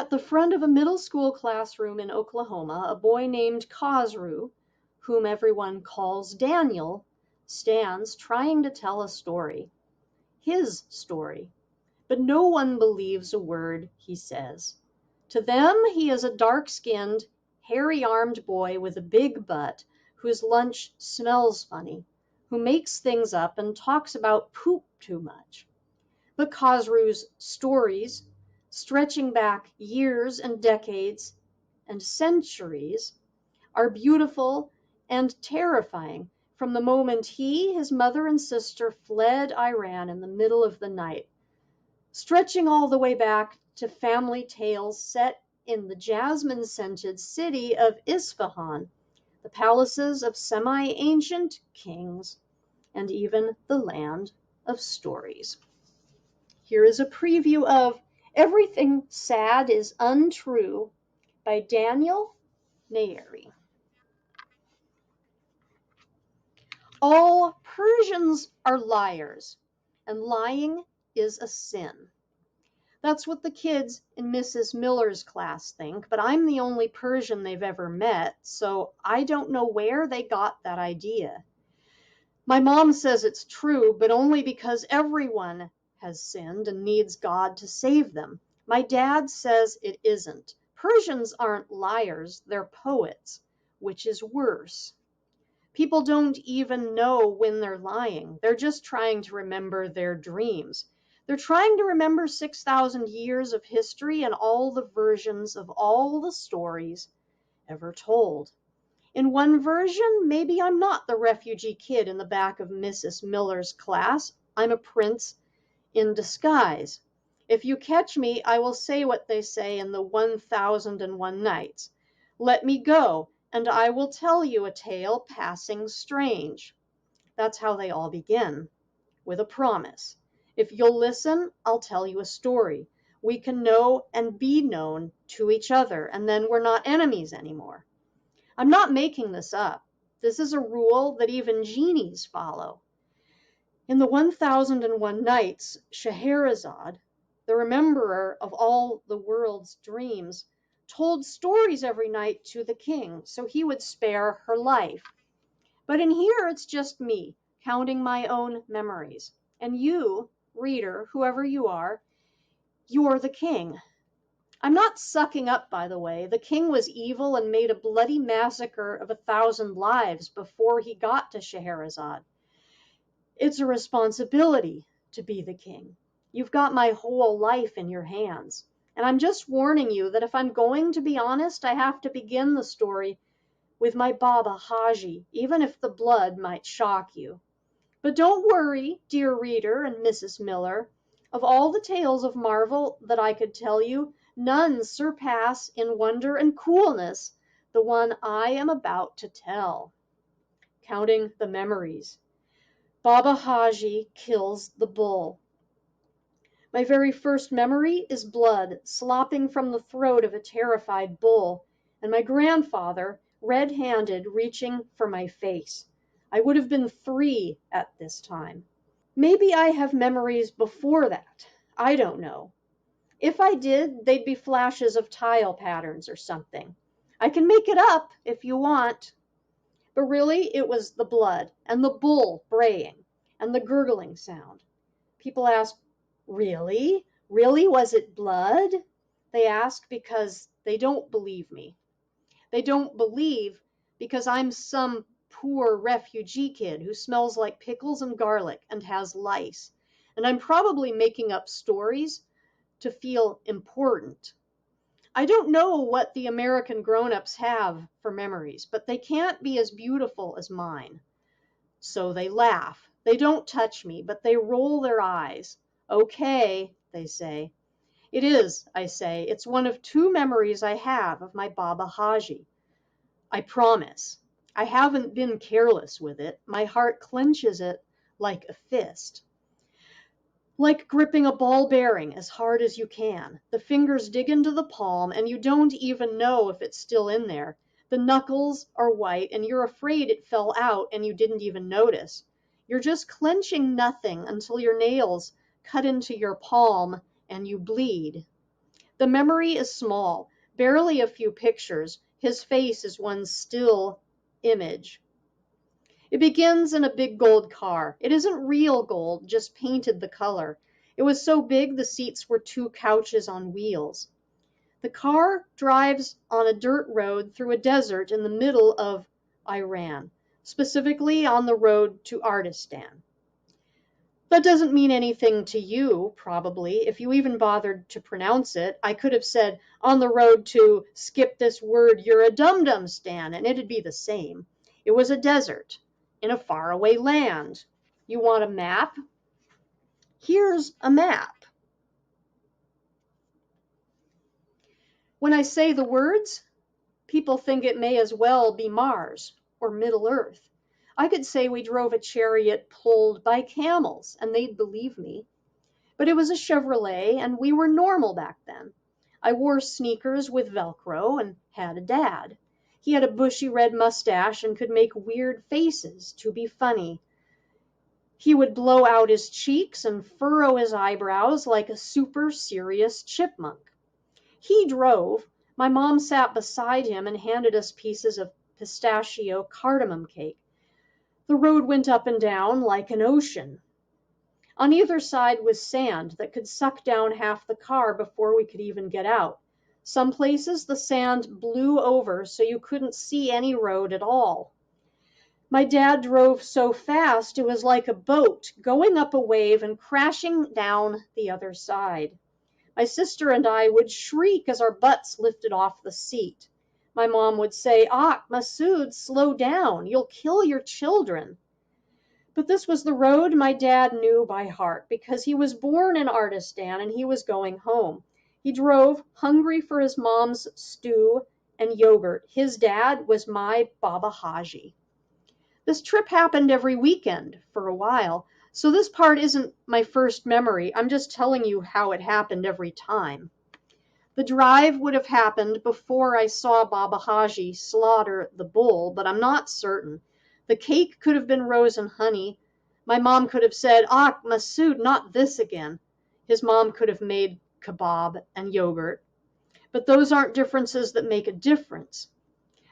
At the front of a middle school classroom in Oklahoma, a boy named Khosrou, whom everyone calls Daniel, stands trying to tell a story. His story. But no one believes a word he says. To them, he is a dark-skinned, hairy-armed boy with a big butt whose lunch smells funny, who makes things up and talks about poop too much. But Khosrou's stories, stretching back years and decades and centuries, are beautiful and terrifying from the moment he, his mother, and sister fled Iran in the middle of the night, stretching all the way back to family tales set in the jasmine-scented city of Isfahan, the palaces of semi-ancient kings, and even the land of stories. Here is a preview of Everything Sad is Untrue by Daniel Nayeri. All Persians are liars, and lying is a sin. That's what the kids in Mrs. Miller's class think, but I'm the only Persian they've ever met, so I don't know where they got that idea. My mom says it's true, but only because everyone has sinned and needs God to save them. My dad says it isn't. Persians aren't liars, they're poets, which is worse. People don't even know when they're lying. They're just trying to remember their dreams. They're trying to remember 6,000 years of history and all the versions of all the stories ever told. In one version, maybe I'm not the refugee kid in the back of Mrs. Miller's class. I'm a prince in disguise. If you catch me, I will say what they say in the 1001 Nights. Let me go, and I will tell you a tale passing strange. That's how they all begin, with a promise. If you'll listen, I'll tell you a story. We can know and be known to each other, and then we're not enemies anymore. I'm not making this up. This is a rule that even genies follow. In the 1001 Nights, Scheherazade, the rememberer of all the world's dreams, told stories every night to the king so he would spare her life. But in here, it's just me, counting my own memories. And you, reader, whoever you are, you're the king. I'm not sucking up, by the way. The king was evil and made a bloody massacre of 1,000 lives before he got to Scheherazade. It's a responsibility to be the king. You've got my whole life in your hands. And I'm just warning you that if I'm going to be honest, I have to begin the story with my Baba Haji, even if the blood might shock you. But don't worry, dear reader and Mrs. Miller. Of all the tales of marvel that I could tell you, none surpass in wonder and coolness the one I am about to tell. Counting the memories. Baba Haji kills the bull. My very first memory is blood slopping from the throat of a terrified bull, and my grandfather, red-handed, reaching for my face. I would have been 3 at this time. Maybe I have memories before that. I don't know. If I did, they'd be flashes of tile patterns or something. I can make it up if you want. But really, it was the blood and the bull braying and the gurgling sound. People ask, really? Really, was it blood? They ask because they don't believe me. They don't believe because I'm some poor refugee kid who smells like pickles and garlic and has lice. And I'm probably making up stories to feel important. I don't know what the American grown-ups have for memories, but they can't be as beautiful as mine. So they laugh. They don't touch me, but they roll their eyes. Okay, they say. It is, I say. It's one of 2 memories I have of my Baba Haji. I promise. I haven't been careless with it. My heart clenches it like a fist. Like gripping a ball bearing as hard as you can. The fingers dig into the palm, and you don't even know if it's still in there. The knuckles are white, and you're afraid it fell out and you didn't even notice. You're just clenching nothing until your nails cut into your palm and you bleed. The memory is small, barely a few pictures. His face is one still image. It begins in a big gold car. It isn't real gold, just painted the color. It was so big the seats were two couches on wheels. The car drives on a dirt road through a desert in the middle of Iran, specifically on the road to Ardistan. That doesn't mean anything to you, probably. If you even bothered to pronounce it, I could have said, on the road to skip this word, you're a dum-dum Stan, and it'd be the same. It was a desert in a faraway land. You want a map? Here's a map. When I say the words, people think it may as well be Mars or Middle Earth. I could say we drove a chariot pulled by camels, and they'd believe me. But it was a Chevrolet, and we were normal back then. I wore sneakers with Velcro and had a dad. He had a bushy red mustache and could make weird faces to be funny. He would blow out his cheeks and furrow his eyebrows like a super serious chipmunk. He drove. My mom sat beside him and handed us pieces of pistachio cardamom cake. The road went up and down like an ocean. On either side was sand that could suck down half the car before we could even get out. Some places the sand blew over so you couldn't see any road at all. My dad drove so fast it was like a boat going up a wave and crashing down the other side. My sister and I would shriek as our butts lifted off the seat. My mom would say, Masood, slow down. You'll kill your children. But this was the road my dad knew by heart because he was born in Ardistan and he was going home. He drove, hungry for his mom's stew and yogurt. His dad was my Baba Haji. This trip happened every weekend for a while, so this part isn't my first memory. I'm just telling you how it happened every time. The drive would have happened before I saw Baba Haji slaughter the bull, but I'm not certain. The cake could have been rose and honey. My mom could have said, Masood, not this again. His mom could have made kebab and yogurt. But those aren't differences that make a difference.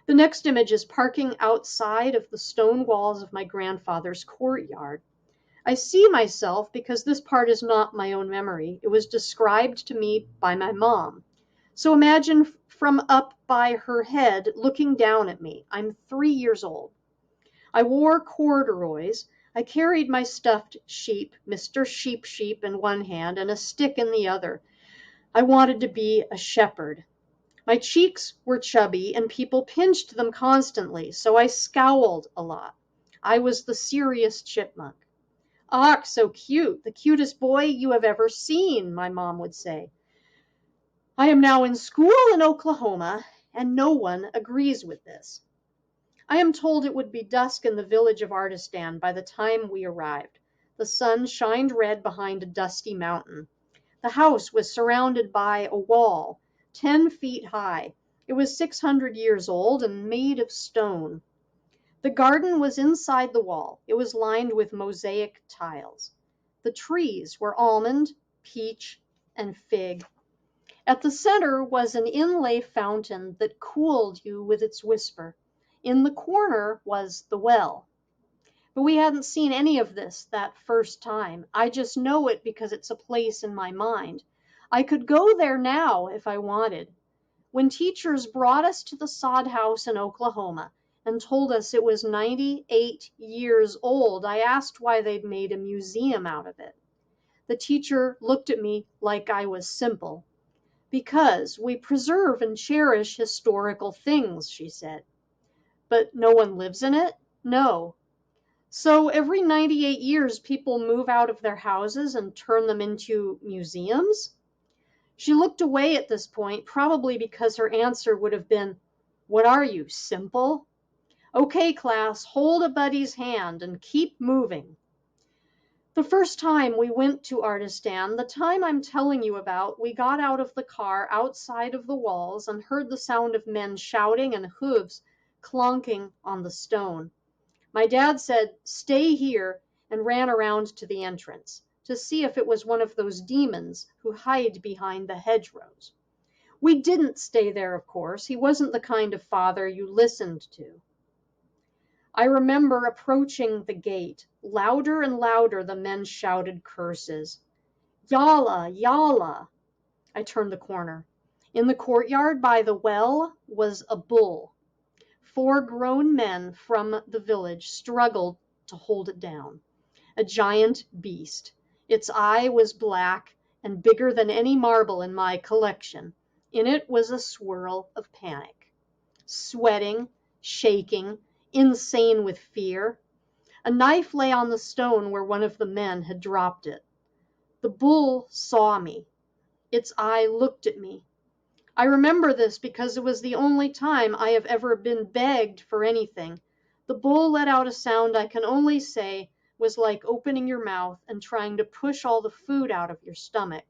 The next image is parking outside of the stone walls of my grandfather's courtyard. I see myself because this part is not my own memory. It was described to me by my mom. So imagine from up by her head looking down at me. I'm 3 years old. I wore corduroys. I carried my stuffed sheep, Mr. Sheep, in one hand and a stick in the other. I wanted to be a shepherd. My cheeks were chubby and people pinched them constantly, so I scowled a lot. I was the serious chipmunk. So cute, the cutest boy you have ever seen, my mom would say. I am now in school in Oklahoma, and no one agrees with this. I am told it would be dusk in the village of Ardistan by the time we arrived. The sun shined red behind a dusty mountain. The house was surrounded by a wall, 10 feet high. It was 600 years old and made of stone. The garden was inside the wall. It was lined with mosaic tiles. The trees were almond, peach, and fig. At the center was an inlay fountain that cooled you with its whisper. In the corner was the well. But we hadn't seen any of this that first time. I just know it because it's a place in my mind. I could go there now if I wanted. When teachers brought us to the sod house in Oklahoma and told us it was 98 years old, I asked why they'd made a museum out of it. The teacher looked at me like I was simple. Because we preserve and cherish historical things, she said. But no one lives in it? No. So every 98 years, people move out of their houses and turn them into museums? She looked away at this point, probably because her answer would have been, What are you, simple? Okay, class, hold a buddy's hand and keep moving. The first time we went to Ardistan, the time I'm telling you about, we got out of the car outside of the walls and heard the sound of men shouting and hooves clonking on the stone. My dad said, Stay here, and ran around to the entrance to see if it was one of those demons who hide behind the hedgerows. We didn't stay there, of course. He wasn't the kind of father you listened to. I remember approaching the gate. Louder and louder the men shouted curses. Yalla, yalla! I turned the corner. In the courtyard by the well was a bull. 4 grown men from the village struggled to hold it down. A giant beast. Its eye was black and bigger than any marble in my collection. In it was a swirl of panic. Sweating, shaking, insane with fear. A knife lay on the stone where one of the men had dropped it. The bull saw me. Its eye looked at me. I remember this because it was the only time I have ever been begged for anything. The bull let out a sound I can only say was like opening your mouth and trying to push all the food out of your stomach.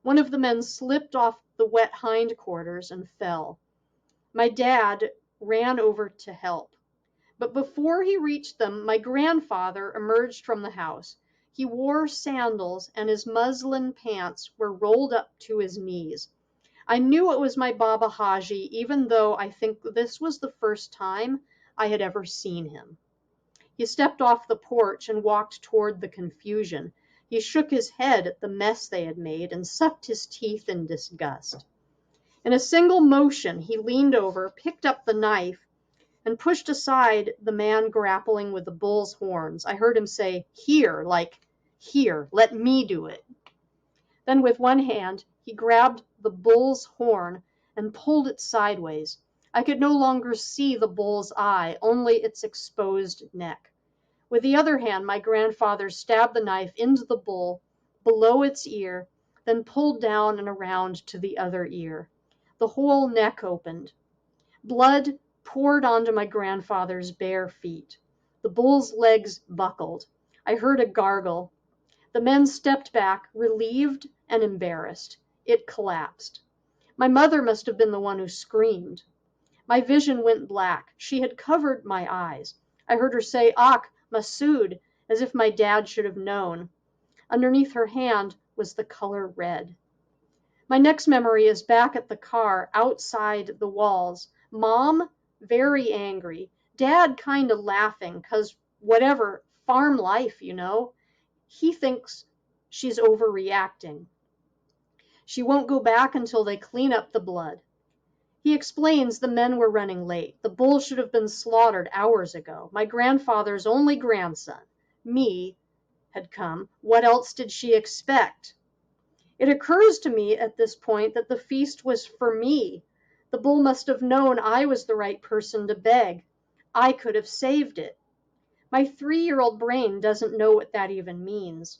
One of the men slipped off the wet hindquarters and fell. My dad ran over to help. But before he reached them, my grandfather emerged from the house. He wore sandals and his muslin pants were rolled up to his knees. I knew it was my Baba Haji, even though I think this was the first time I had ever seen him. He stepped off the porch and walked toward the confusion. He shook his head at the mess they had made and sucked his teeth in disgust. In a single motion, he leaned over, picked up the knife, and pushed aside the man grappling with the bull's horns. I heard him say, "Here," like, "Here, let me do it." Then with one hand, he grabbed the bull's horn and pulled it sideways. I could no longer see the bull's eye, only its exposed neck. With the other hand, my grandfather stabbed the knife into the bull, below its ear, then pulled down and around to the other ear. The whole neck opened. Blood poured onto my grandfather's bare feet. The bull's legs buckled. I heard a gargle. The men stepped back, relieved and embarrassed. It collapsed. My mother must have been the one who screamed. My vision went black. She had covered my eyes. I heard her say, "Ak, Masood," as if my dad should have known. Underneath her hand was the color red. My next memory is back at the car, outside the walls. Mom, very angry. Dad kind of laughing, 'cause whatever, farm life, you know. He thinks she's overreacting. She won't go back until they clean up the blood. He explains the men were running late. The bull should have been slaughtered hours ago. My grandfather's only grandson, me, had come. What else did she expect? It occurs to me at this point that the feast was for me. The bull must have known I was the right person to beg. I could have saved it. My 3-year-old brain doesn't know what that even means.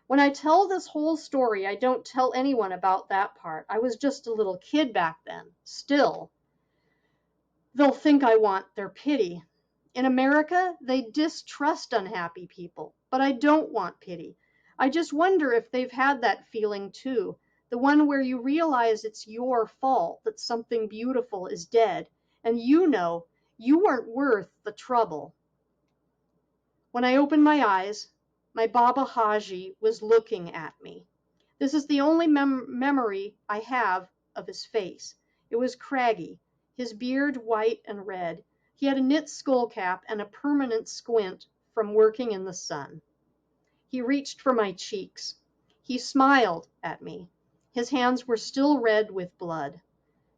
When I tell this whole story, I don't tell anyone about that part. I was just a little kid back then. Still, they'll think I want their pity. In America, they distrust unhappy people, but I don't want pity. I just wonder if they've had that feeling too, the one where you realize it's your fault that something beautiful is dead, and you know you weren't worth the trouble. When I opened my eyes, my Baba Haji was looking at me. This is the only memory I have of his face. It was craggy, his beard white and red. He had a knit skull cap and a permanent squint from working in the sun. He reached for my cheeks. He smiled at me. His hands were still red with blood.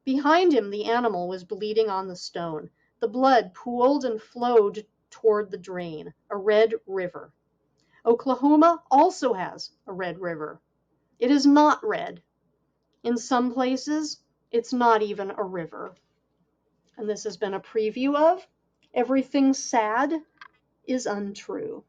Behind him, the animal was bleeding on the stone. The blood pooled and flowed toward the drain, a red river. Oklahoma also has a red river. It is not red. In some places, it's not even a river. And this has been a preview of Everything Sad is Untrue.